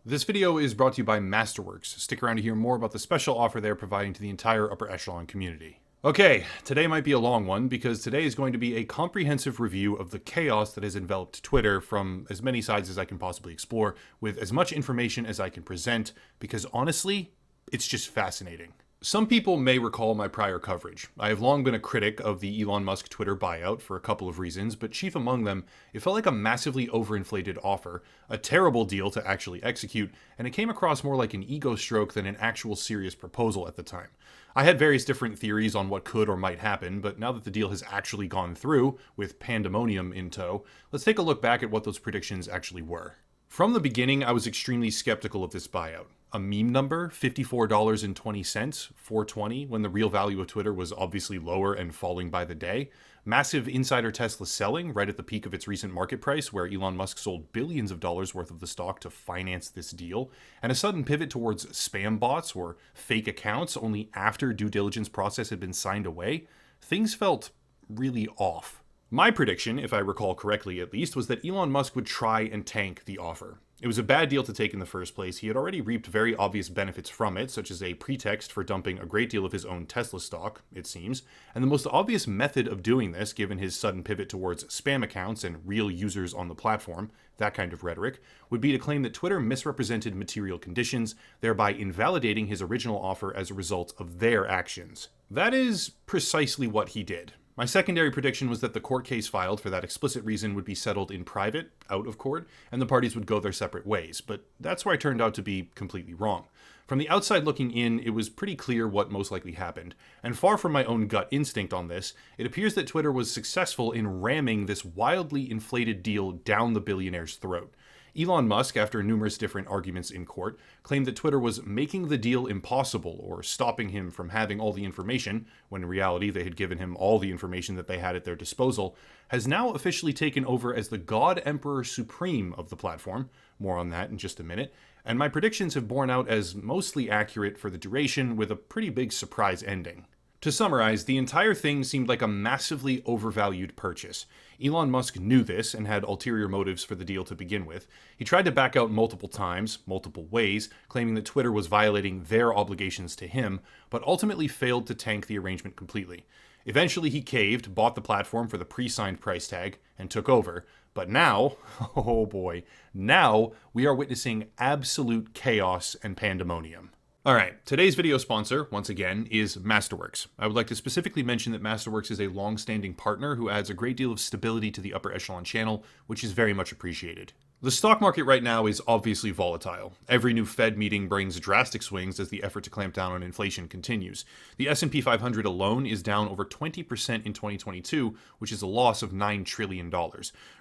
This video is brought to you by Masterworks. Stick around to hear more about the special offer they're providing to the entire upper echelon community. Okay, today might be a long one because today is going to be a comprehensive review of the chaos that has enveloped Twitter from as many sides as I can possibly explore, with as much information as I can present, because honestly, it's just fascinating. Some people may recall my prior coverage. I have long been a critic of the Elon Musk Twitter buyout for a couple of reasons, but chief among them, it felt like a massively overinflated offer, a terrible deal to actually execute, and it came across more like an ego stroke than an actual serious proposal at the time. I had various different theories on what could or might happen, but now that the deal has actually gone through, with pandemonium in tow, let's take a look back at what those predictions actually were. From the beginning, I was extremely skeptical of this buyout. A meme number, $54.20, $4.20, when the real value of Twitter was obviously lower and falling by the day. Massive insider Tesla selling right at the peak of its recent market price, where Elon Musk sold billions of dollars worth of the stock to finance this deal. And a sudden pivot towards spam bots or fake accounts only after due diligence process had been signed away. Things felt really off. My prediction, if I recall correctly at least, was that Elon Musk would try and tank the offer. It was a bad deal to take in the first place. He had already reaped very obvious benefits from it, such as a pretext for dumping a great deal of his own Tesla stock, it seems. And the most obvious method of doing this, given his sudden pivot towards spam accounts and real users on the platform, that kind of rhetoric, would be to claim that Twitter misrepresented material conditions, thereby invalidating his original offer as a result of their actions. That is precisely what he did. My secondary prediction was that the court case filed for that explicit reason would be settled in private, out of court, and the parties would go their separate ways, but that's where I turned out to be completely wrong. From the outside looking in, it was pretty clear what most likely happened, and far from my own gut instinct on this, it appears that Twitter was successful in ramming this wildly inflated deal down the billionaire's throat. Elon Musk, after numerous different arguments in court, claimed that Twitter was making the deal impossible or stopping him from having all the information, when in reality they had given him all the information that they had at their disposal, has now officially taken over as the God Emperor Supreme of the platform. More on that in just a minute. And my predictions have borne out as mostly accurate for the duration, with a pretty big surprise ending. To summarize, the entire thing seemed like a massively overvalued purchase. Elon Musk knew this and had ulterior motives for the deal to begin with. He tried to back out multiple times, multiple ways, claiming that Twitter was violating their obligations to him, but ultimately failed to tank the arrangement completely. Eventually he caved, bought the platform for the pre-signed price tag, and took over. But now, oh boy, now we are witnessing absolute chaos and pandemonium. Alright, today's video sponsor, once again, is Masterworks. I would like to specifically mention that Masterworks is a long-standing partner who adds a great deal of stability to the upper echelon channel, which is very much appreciated. The stock market right now is obviously volatile. Every new Fed meeting brings drastic swings as the effort to clamp down on inflation continues. The S&P 500 alone is down over 20% in 2022, which is a loss of $9 trillion.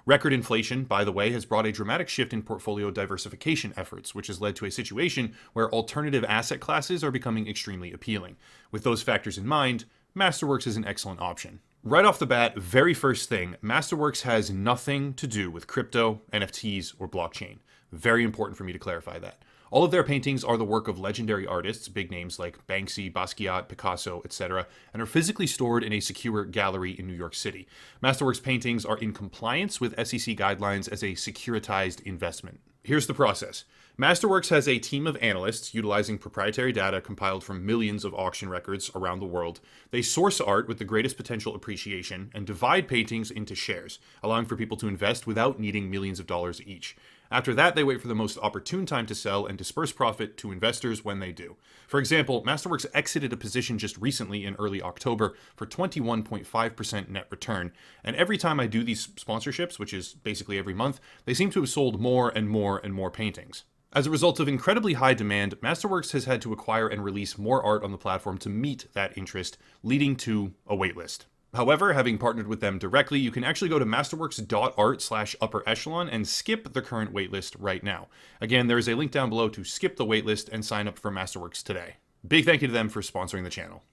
Record inflation, by the way, has brought a dramatic shift in portfolio diversification efforts, which has led to a situation where alternative asset classes are becoming extremely appealing. With those factors in mind, Masterworks is an excellent option. Right off the bat, very first thing, Masterworks has nothing to do with crypto, NFTs, or blockchain. Very important for me to clarify that. All of their paintings are the work of legendary artists, big names like Banksy, Basquiat, Picasso, etc., and are physically stored in a secure gallery in New York City. Masterworks paintings are in compliance with SEC guidelines as a securitized investment. Here's the process. Masterworks has a team of analysts utilizing proprietary data compiled from millions of auction records around the world. They source art with the greatest potential appreciation and divide paintings into shares, allowing for people to invest without needing millions of dollars each. After that, they wait for the most opportune time to sell and disperse profit to investors when they do. For example, Masterworks exited a position just recently in early October for 21.5% net return, and every time I do these sponsorships, which is basically every month, they seem to have sold more and more and more paintings. As a result of incredibly high demand, Masterworks has had to acquire and release more art on the platform to meet that interest, leading to a waitlist. However, having partnered with them directly, you can actually go to masterworks.art/upper echelon and skip the current waitlist right now. Again, there is a link down below to skip the waitlist and sign up for Masterworks today. Big thank you to them for sponsoring the channel.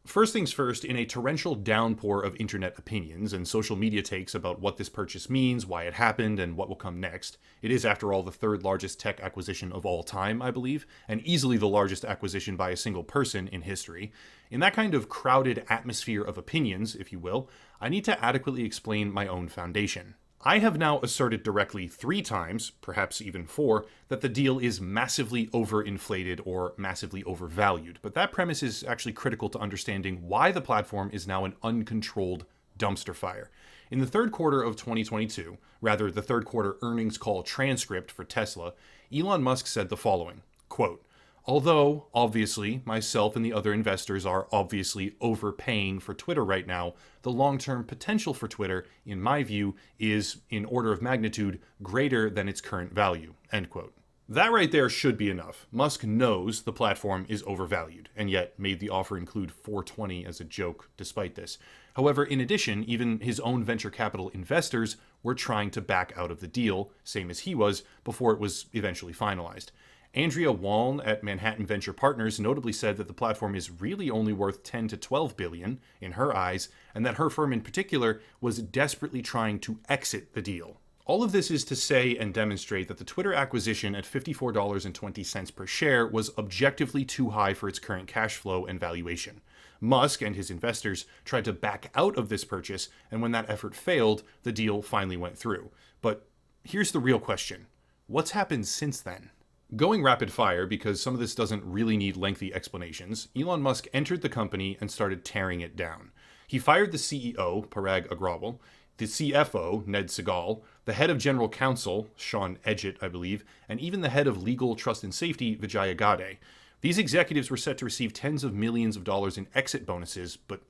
First things first, in a torrential downpour of internet opinions and social media takes about what this purchase means, why it happened, and what will come next, it is, after all, the third largest tech acquisition of all time, I believe, and easily the largest acquisition by a single person in history. In that kind of crowded atmosphere of opinions, if you will, I need to adequately explain my own foundation. I have now asserted directly 3 times, perhaps even 4, that the deal is massively overinflated or massively overvalued, but that premise is actually critical to understanding why the platform is now an uncontrolled dumpster fire. In the third quarter of 2022, rather the third quarter earnings call transcript for Tesla, Elon Musk said the following, quote, "Although, obviously, myself and the other investors are obviously overpaying for Twitter right now, the long-term potential for Twitter, in my view, is, in order of magnitude, greater than its current value." End quote. That right there should be enough. Musk knows the platform is overvalued, and yet made the offer include 420 as a joke despite this. However, in addition, even his own venture capital investors were trying to back out of the deal, same as he was, before it was eventually finalized. Andrea Waln at Manhattan Venture Partners notably said that the platform is really only worth 10 to 12 billion in her eyes, and that her firm in particular was desperately trying to exit the deal. All of this is to say and demonstrate that the Twitter acquisition at $54.20 per share was objectively too high for its current cash flow and valuation. Musk and his investors tried to back out of this purchase, and when that effort failed, the deal finally went through. But here's the real question. What's happened since then? Going rapid fire, because some of this doesn't really need lengthy explanations, Elon Musk entered the company and started tearing it down. He fired the CEO, Parag Agrawal, the CFO, Ned Segal, the head of general counsel, Sean Edgett, I believe, and even the head of legal, trust and safety, Vijaya Gadde. These executives were set to receive tens of millions of dollars in exit bonuses, but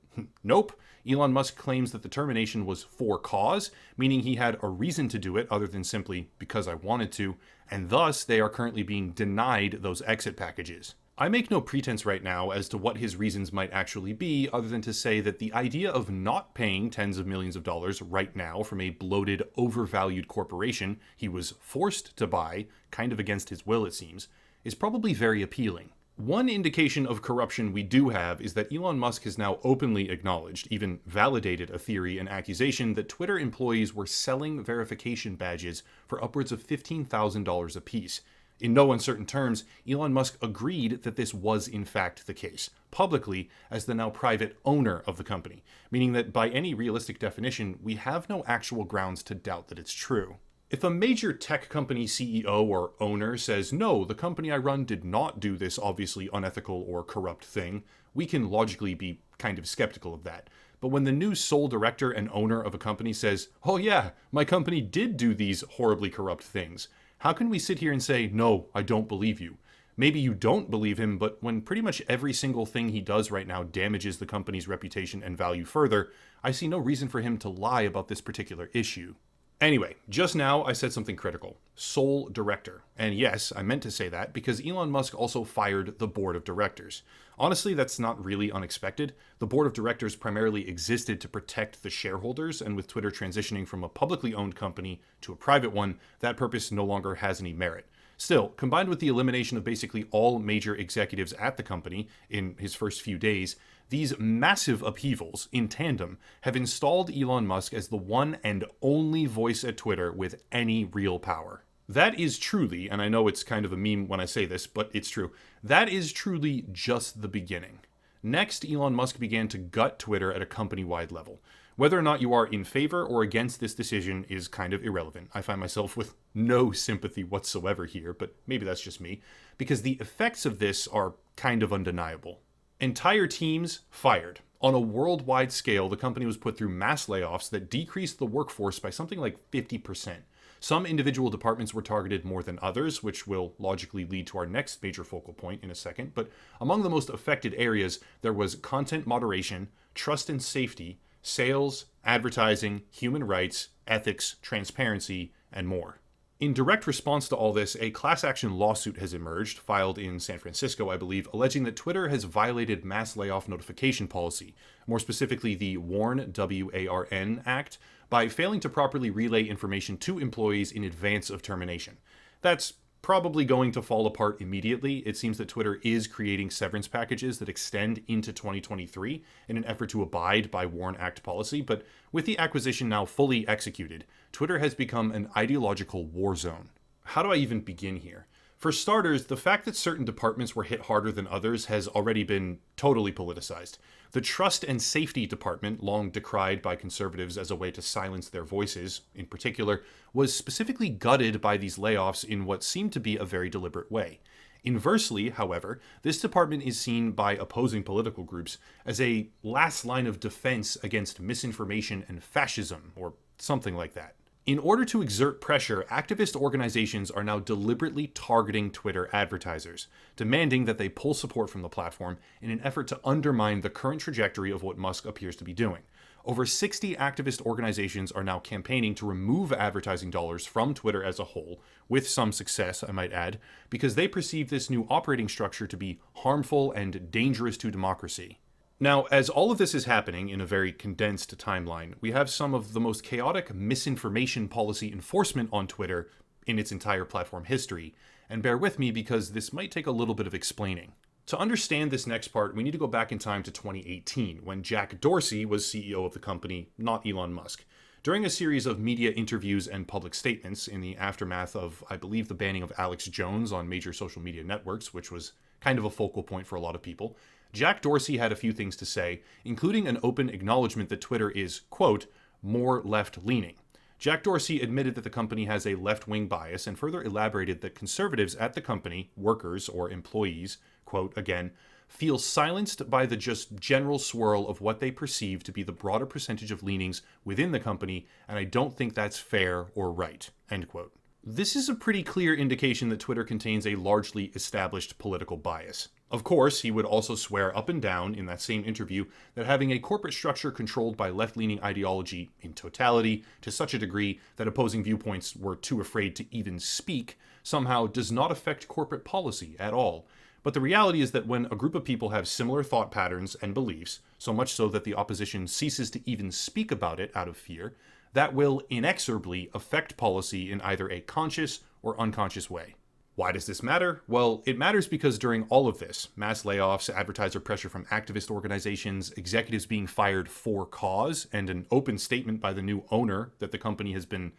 nope. Elon Musk claims that the termination was for cause, meaning he had a reason to do it other than simply because I wanted to, and thus they are currently being denied those exit packages. I make no pretense right now as to what his reasons might actually be, other than to say that the idea of not paying tens of millions of dollars right now from a bloated, overvalued corporation he was forced to buy, kind of against his will it seems, is probably very appealing. One indication of corruption we do have is that Elon Musk has now openly acknowledged, even validated a theory and accusation that Twitter employees were selling verification badges for upwards of $15,000 apiece. In no uncertain terms, Elon Musk agreed that this was in fact the case, publicly as the now private owner of the company, meaning that by any realistic definition, we have no actual grounds to doubt that it's true. If a major tech company CEO or owner says, "No, the company I run did not do this obviously unethical or corrupt thing," we can logically be kind of skeptical of that. But when the new sole director and owner of a company says, "Oh yeah, my company did do these horribly corrupt things," how can we sit here and say, "No, I don't believe you"? Maybe you don't believe him, but when pretty much every single thing he does right now damages the company's reputation and value further, I see no reason for him to lie about this particular issue. Anyway, just now I said something critical. Sole director. And yes, I meant to say that because Elon Musk also fired the board of directors. Honestly, that's not really unexpected. The board of directors primarily existed to protect the shareholders, and with Twitter transitioning from a publicly owned company to a private one, that purpose no longer has any merit. Still, combined with the elimination of basically all major executives at the company in his first few days, these massive upheavals in tandem have installed Elon Musk as the one and only voice at Twitter with any real power. That is truly, and I know it's kind of a meme when I say this, but it's true, that is truly just the beginning. Next, Elon Musk began to gut Twitter at a company-wide level. Whether or not you are in favor or against this decision is kind of irrelevant. I find myself with no sympathy whatsoever here, but maybe that's just me, because the effects of this are kind of undeniable. Entire teams fired. On a worldwide scale, the company was put through mass layoffs that decreased the workforce by something like 50%. Some individual departments were targeted more than others, which will logically lead to our next major focal point in a second, but among the most affected areas, there was content moderation, trust and safety, sales, advertising, human rights, ethics, transparency, and more. In direct response to all this, a class action lawsuit has emerged, filed in San Francisco, I believe, alleging that Twitter has violated mass layoff notification policy, more specifically the WARN, W-A-R-N Act, by failing to properly relay information to employees in advance of termination. That's probably going to fall apart immediately. It seems that Twitter is creating severance packages that extend into 2023 in an effort to abide by WARN Act policy, but with the acquisition now fully executed, Twitter has become an ideological war zone. How do I even begin here? For starters, the fact that certain departments were hit harder than others has already been totally politicized. The Trust and Safety Department, long decried by conservatives as a way to silence their voices, in particular, was specifically gutted by these layoffs in what seemed to be a very deliberate way. Inversely, however, this department is seen by opposing political groups as a last line of defense against misinformation and fascism, or something like that. In order to exert pressure, activist organizations are now deliberately targeting Twitter advertisers, demanding that they pull support from the platform in an effort to undermine the current trajectory of what Musk appears to be doing. Over 60 activist organizations are now campaigning to remove advertising dollars from Twitter as a whole, with some success, I might add, because they perceive this new operating structure to be harmful and dangerous to democracy. Now, as all of this is happening in a very condensed timeline, we have some of the most chaotic misinformation policy enforcement on Twitter in its entire platform history, and bear with me because this might take a little bit of explaining. To understand this next part, we need to go back in time to 2018, when Jack Dorsey was CEO of the company, not Elon Musk. During a series of media interviews and public statements in the aftermath of, I believe, the banning of Alex Jones on major social media networks, which was kind of a focal point for a lot of people, Jack Dorsey had a few things to say, including an open acknowledgement that Twitter is, quote, more left-leaning. Jack Dorsey admitted that the company has a left-wing bias and further elaborated that conservatives at the company, workers or employees, quote again, feel silenced by the just general swirl of what they perceive to be the broader percentage of leanings within the company, and I don't think that's fair or right, end quote. This is a pretty clear indication that Twitter contains a largely established political bias. Of course, he would also swear up and down in that same interview that having a corporate structure controlled by left-leaning ideology in totality, to such a degree that opposing viewpoints were too afraid to even speak, somehow does not affect corporate policy at all. But the reality is that when a group of people have similar thought patterns and beliefs, so much so that the opposition ceases to even speak about it out of fear, that will inexorably affect policy in either a conscious or unconscious way. Why does this matter? Well, it matters because during all of this, mass layoffs, advertiser pressure from activist organizations, executives being fired for cause, and an open statement by the new owner that the company has been,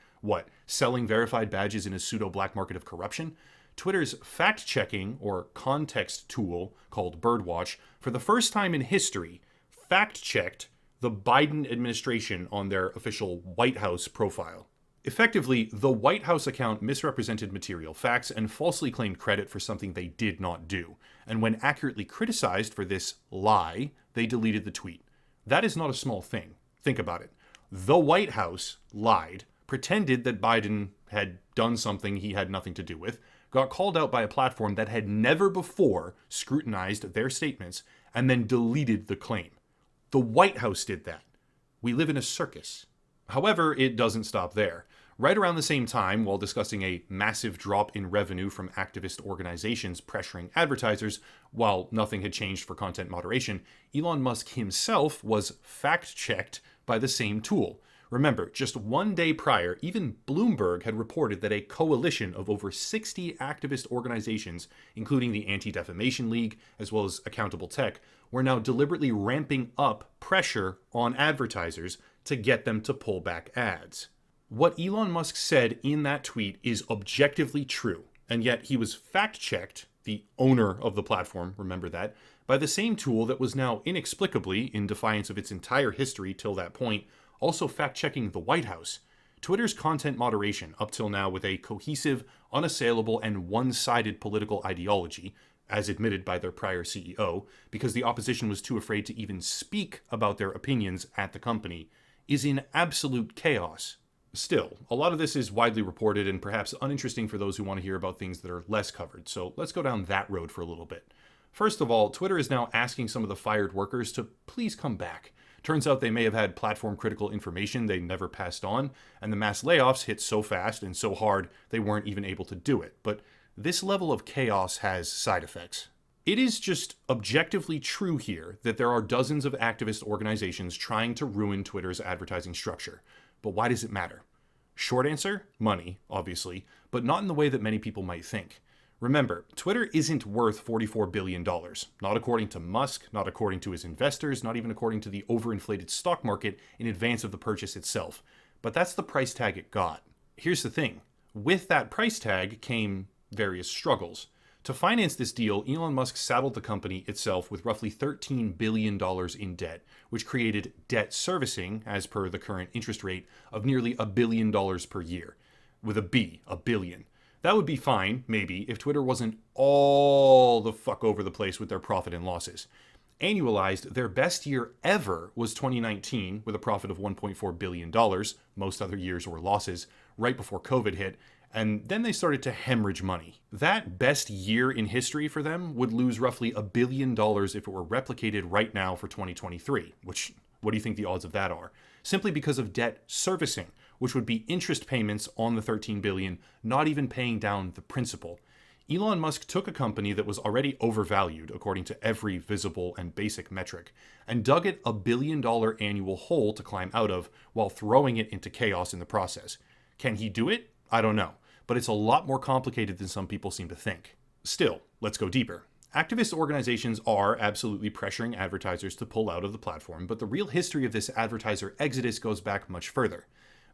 selling verified badges in a pseudo-black market of corruption, Twitter's fact-checking or context tool called Birdwatch, for the first time in history, fact-checked the Biden administration on their official White House profile. Effectively, the White House account misrepresented material facts and falsely claimed credit for something they did not do. And when accurately criticized for this lie, they deleted the tweet. That is not a small thing. Think about it. The White House lied, pretended that Biden had done something he had nothing to do with, got called out by a platform that had never before scrutinized their statements, and then deleted the claim. The White House did that. We live in a circus. However, it doesn't stop there. Right around the same time, while discussing a massive drop in revenue from activist organizations pressuring advertisers, while nothing had changed for content moderation, Elon Musk himself was fact-checked by the same tool. Remember, just one day prior, even Bloomberg had reported that a coalition of over 60 activist organizations, including the Anti-Defamation League, as well as Accountable Tech, were now deliberately ramping up pressure on advertisers to get them to pull back ads. What Elon Musk said in that tweet is objectively true, and yet he was fact-checked, the owner of the platform, remember that, by the same tool that was now inexplicably, in defiance of its entire history till that point, also fact-checking the White House. Twitter's content moderation, up till now with a cohesive, unassailable, and one-sided political ideology, as admitted by their prior CEO, because the opposition was too afraid to even speak about their opinions at the company, is in absolute chaos. Still, a lot of this is widely reported and perhaps uninteresting for those who want to hear about things that are less covered, so let's go down that road for a little bit. First of all, Twitter is now asking some of the fired workers to please come back. Turns out they may have had platform-critical information they never passed on, and the mass layoffs hit so fast and so hard they weren't even able to do it. But this level of chaos has side effects. It is just objectively true here that there are dozens of activist organizations trying to ruin Twitter's advertising structure. But why does it matter? Short answer, money, obviously, but not in the way that many people might think. Remember, Twitter isn't worth $44 billion. Not according to Musk, not according to his investors, not even according to the overinflated stock market in advance of the purchase itself. But that's the price tag it got. Here's the thing. With that price tag came various struggles. To finance this deal, Elon Musk saddled the company itself with roughly $13 billion in debt, which created debt servicing, as per the current interest rate, of nearly $1 billion per year. With a billion. That would be fine, maybe, if Twitter wasn't all the fuck over the place with their profit and losses. Annualized, their best year ever was 2019, with a profit of $1.4 billion. Most other years were losses, right before COVID hit. And then they started to hemorrhage money. That best year in history for them would lose roughly $1 billion if it were replicated right now for 2023, which, what do you think the odds of that are? Simply because of debt servicing, which would be interest payments on the $13 billion, not even paying down the principal. Elon Musk took a company that was already overvalued, according to every visible and basic metric, and dug it $1 billion annual hole to climb out of, while throwing it into chaos in the process. Can he do it? I don't know. But it's a lot more complicated than some people seem to think. Still, let's go deeper. Activist organizations are absolutely pressuring advertisers to pull out of the platform, but the real history of this advertiser exodus goes back much further.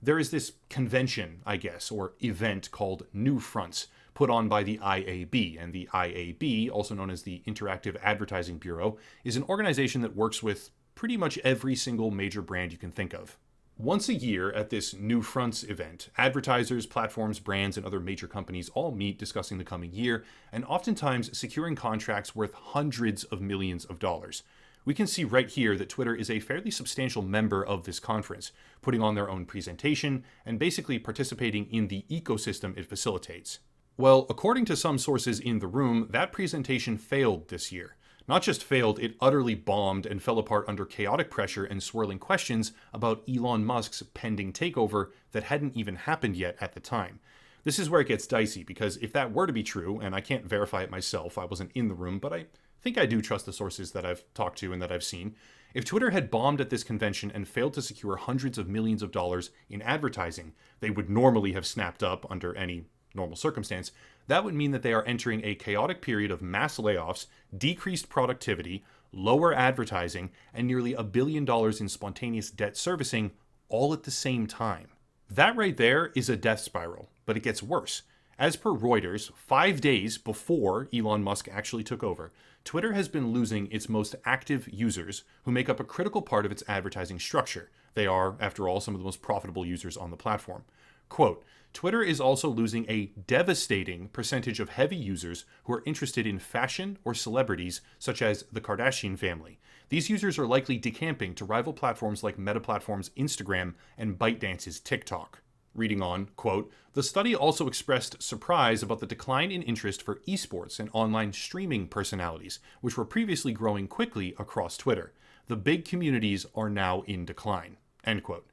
There is this convention, I guess, or event called New Fronts, put on by the IAB, and the IAB, also known as the Interactive Advertising Bureau, is an organization that works with pretty much every single major brand you can think of. Once a year at this New Fronts event, advertisers, platforms, brands, and other major companies all meet discussing the coming year, and oftentimes securing contracts worth hundreds of millions of dollars. We can see right here that Twitter is a fairly substantial member of this conference, putting on their own presentation and basically participating in the ecosystem it facilitates. Well, according to some sources in the room, that presentation failed this year. Not just failed, it utterly bombed and fell apart under chaotic pressure and swirling questions about Elon Musk's pending takeover that hadn't even happened yet at the time. This is where it gets dicey, because if that were to be true, and I can't verify it myself, I wasn't in the room, but I think I do trust the sources that I've talked to and that I've seen. If Twitter had bombed at this convention and failed to secure hundreds of millions of dollars in advertising they would normally have snapped up under any normal circumstance, that would mean that they are entering a chaotic period of mass layoffs, decreased productivity, lower advertising, and nearly $1 billion in spontaneous debt servicing all at the same time. That right there is a death spiral, but it gets worse. As per Reuters, 5 days before Elon Musk actually took over, Twitter has been losing its most active users, who make up a critical part of its advertising structure. They are, after all, some of the most profitable users on the platform. Quote, Twitter is also losing a devastating percentage of heavy users who are interested in fashion or celebrities, such as the Kardashian family. These users are likely decamping to rival platforms like Meta Platforms' Instagram and ByteDance's TikTok. Reading on, quote, the study also expressed surprise about the decline in interest for esports and online streaming personalities, which were previously growing quickly across Twitter. The big communities are now in decline, end quote.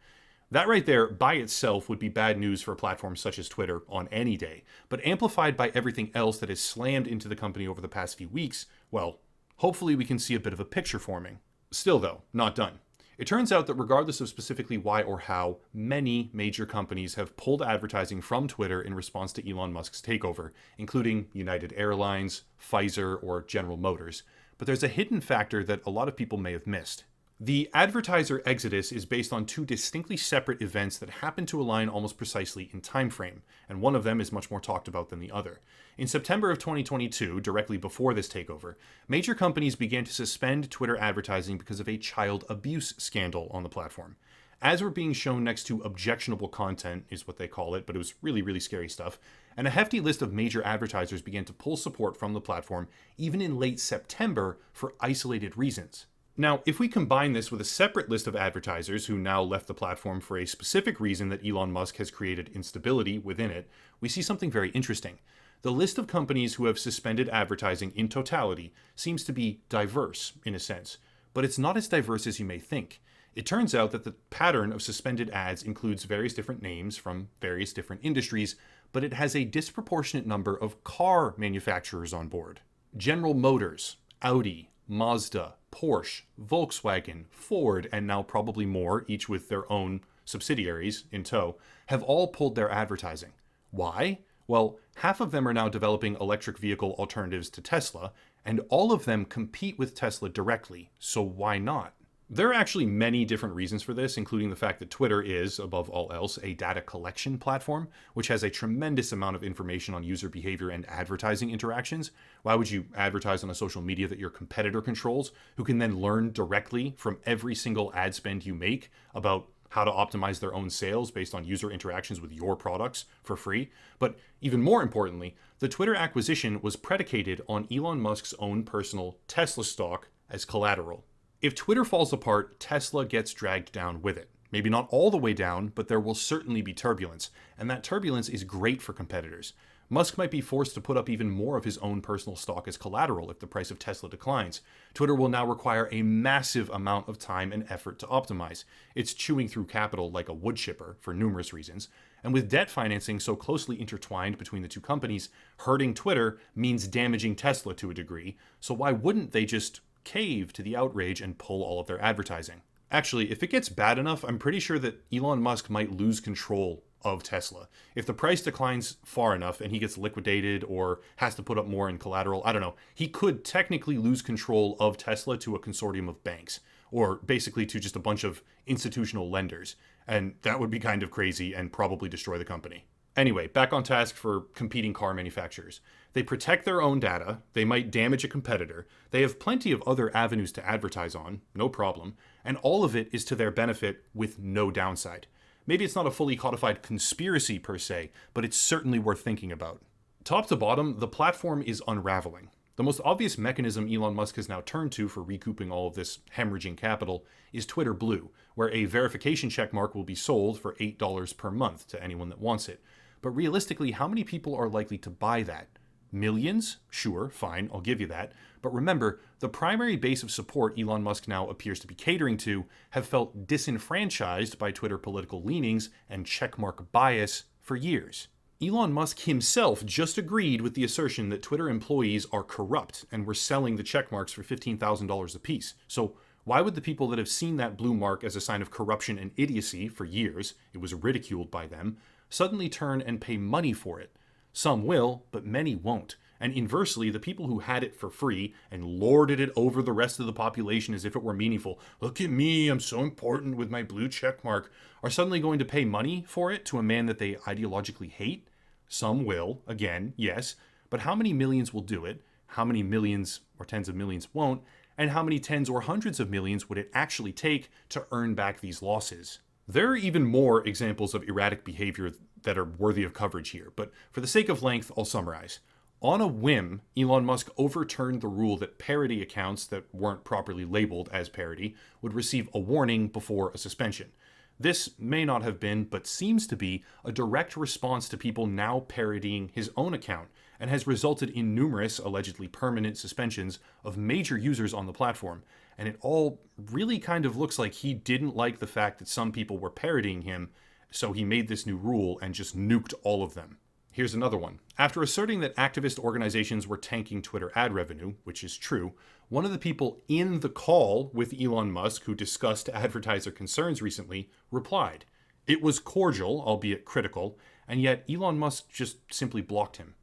That right there, by itself, would be bad news for a platform such as Twitter on any day, but amplified by everything else that has slammed into the company over the past few weeks, well, hopefully we can see a bit of a picture forming. Still though, not done. It turns out that regardless of specifically why or how, many major companies have pulled advertising from Twitter in response to Elon Musk's takeover, including United Airlines, Pfizer, or General Motors. But there's a hidden factor that a lot of people may have missed. The advertiser exodus is based on two distinctly separate events that happen to align almost precisely in time frame, and one of them is much more talked about than the other. In September of 2022, directly before this takeover, major companies began to suspend Twitter advertising because of a child abuse scandal on the platform. Ads were being shown next to objectionable content, is what they call it, but it was really, really scary stuff, and a hefty list of major advertisers began to pull support from the platform, even in late September, for isolated reasons. Now, if we combine this with a separate list of advertisers who now left the platform for a specific reason that Elon Musk has created instability within it, we see something very interesting. The list of companies who have suspended advertising in totality seems to be diverse, in a sense, but it's not as diverse as you may think. It turns out that the pattern of suspended ads includes various different names from various different industries, but it has a disproportionate number of car manufacturers on board. General Motors, Audi, Mazda, Porsche, Volkswagen, Ford, and now probably more, each with their own subsidiaries in tow, have all pulled their advertising. Why? Well, half of them are now developing electric vehicle alternatives to Tesla, and all of them compete with Tesla directly, so why not? There are actually many different reasons for this, including the fact that Twitter is, above all else, a data collection platform, which has a tremendous amount of information on user behavior and advertising interactions. Why would you advertise on a social media that your competitor controls, who can then learn directly from every single ad spend you make about how to optimize their own sales based on user interactions with your products for free? But even more importantly, the Twitter acquisition was predicated on Elon Musk's own personal Tesla stock as collateral. If Twitter falls apart, Tesla gets dragged down with it. Maybe not all the way down, but there will certainly be turbulence, and that turbulence is great for competitors. Musk might be forced to put up even more of his own personal stock as collateral if the price of Tesla declines. Twitter will now require a massive amount of time and effort to optimize. It's chewing through capital like a wood chipper for numerous reasons. And with debt financing so closely intertwined between the two companies, hurting Twitter means damaging Tesla to a degree. So why wouldn't they just cave to the outrage and pull all of their advertising? Actually, if it gets bad enough, I'm pretty sure that Elon Musk might lose control of Tesla. If the price declines far enough and he gets liquidated or has to put up more in collateral, I don't know, he could technically lose control of Tesla to a consortium of banks, or basically to just a bunch of institutional lenders. And that would be kind of crazy and probably destroy the company. Anyway, back on task for competing car manufacturers. They protect their own data, they might damage a competitor, they have plenty of other avenues to advertise on, no problem, and all of it is to their benefit with no downside. Maybe it's not a fully codified conspiracy per se, but it's certainly worth thinking about. Top to bottom, the platform is unraveling. The most obvious mechanism Elon Musk has now turned to for recouping all of this hemorrhaging capital is Twitter Blue, where a verification checkmark will be sold for $8 per month to anyone that wants it. But realistically, how many people are likely to buy that? Millions? Sure, fine, I'll give you that. But remember, the primary base of support Elon Musk now appears to be catering to have felt disenfranchised by Twitter political leanings and checkmark bias for years. Elon Musk himself just agreed with the assertion that Twitter employees are corrupt and were selling the checkmarks for $15,000 apiece. So why would the people that have seen that blue mark as a sign of corruption and idiocy for years, it was ridiculed by them, suddenly turn and pay money for it? Some will, but many won't. And inversely, the people who had it for free and lorded it over the rest of the population as if it were meaningful, look at me, I'm so important with my blue check mark, are suddenly going to pay money for it to a man that they ideologically hate? Some will, again, yes, but how many millions will do it? How many millions or tens of millions won't? And how many tens or hundreds of millions would it actually take to earn back these losses? There are even more examples of erratic behavior that are worthy of coverage here, but for the sake of length, I'll summarize. On a whim, Elon Musk overturned the rule that parody accounts that weren't properly labeled as parody would receive a warning before a suspension. This may not have been, but seems to be, a direct response to people now parodying his own account, and has resulted in numerous allegedly permanent suspensions of major users on the platform. And it all really kind of looks like he didn't like the fact that some people were parodying him, so he made this new rule and just nuked all of them. Here's another one. After asserting that activist organizations were tanking Twitter ad revenue, which is true, one of the people in the call with Elon Musk who discussed Advertiser concerns recently replied. It was cordial, albeit critical, and yet Elon Musk just simply blocked him.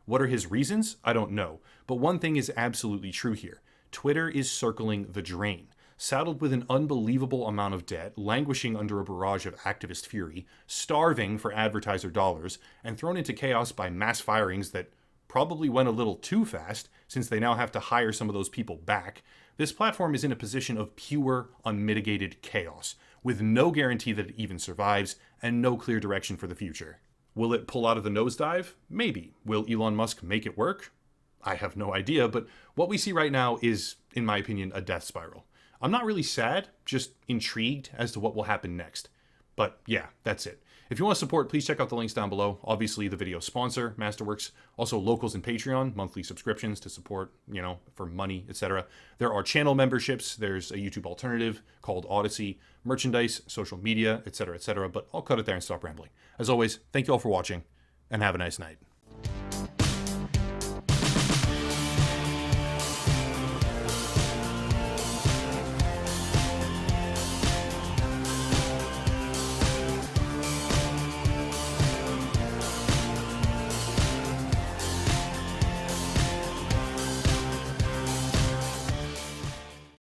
What are his reasons? I don't know, but one thing is absolutely true here. Twitter is circling the drain. Saddled with an unbelievable amount of debt, languishing under a barrage of activist fury, starving for advertiser dollars, and thrown into chaos by mass firings that probably went a little too fast, since they now have to hire some of those people back, this platform is in a position of pure, unmitigated chaos, with no guarantee that it even survives, and no clear direction for the future. Will it pull out of the nosedive? Maybe. Will Elon Musk make it work? I have no idea, but what we see right now is, in my opinion, a death spiral. I'm not really sad, just intrigued as to what will happen next. But yeah, that's it. If you want to support, please check out the links down below. Obviously, the video sponsor, Masterworks, also Locals and Patreon, monthly subscriptions to support, for money, etc. There are channel memberships. There's a YouTube alternative called Odyssey, merchandise, social media, etc., etc. But I'll cut it there and stop rambling. As always, thank you all for watching, and have a nice night.